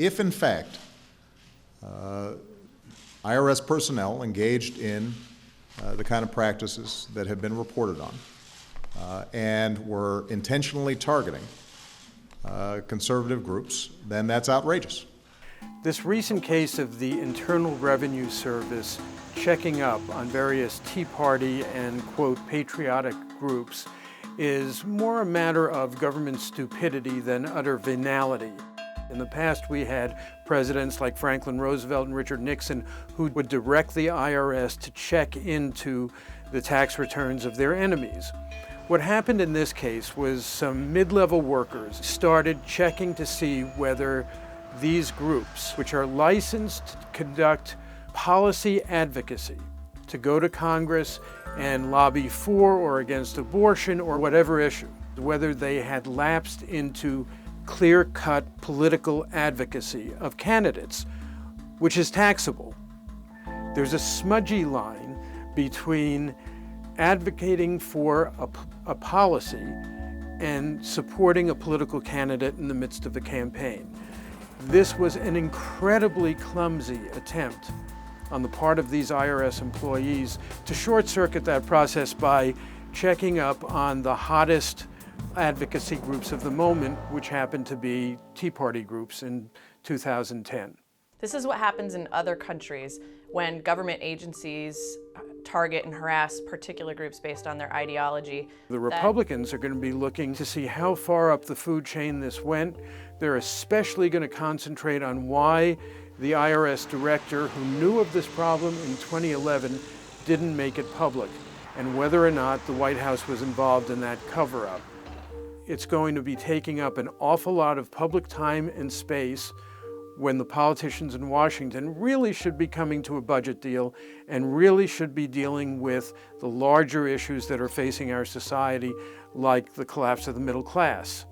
If, in fact, IRS personnel engaged in the kind of practices that have been reported on and were intentionally targeting conservative groups, then that's outrageous. This recent case of the Internal Revenue Service checking up on various Tea Party and, quote, patriotic groups is more a matter of government stupidity than utter venality. In the past, we had presidents like Franklin Roosevelt and Richard Nixon who would direct the IRS to check into the tax returns of their enemies. What happened in this case was some mid-level workers started checking to see whether these groups, which are licensed to conduct policy advocacy, to go to Congress and lobby for or against abortion or whatever issue, whether they had lapsed into clear-cut political advocacy of candidates, which is taxable. There's a smudgy line between advocating for a policy and supporting a political candidate in the midst of a campaign. This was an incredibly clumsy attempt on the part of these IRS employees to short-circuit that process by checking up on the hottest advocacy groups of the moment, which happened to be Tea Party groups in 2010. This is what happens in other countries when government agencies target and harass particular groups based on their ideology. The Republicans are going to be looking to see how far up the food chain this went. They're especially going to concentrate on why the IRS director who knew of this problem in 2011 didn't make it public, and whether or not the White House was involved in that cover-up. It's going to be taking up an awful lot of public time and space when the politicians in Washington really should be coming to a budget deal and really should be dealing with the larger issues that are facing our society, like the collapse of the middle class.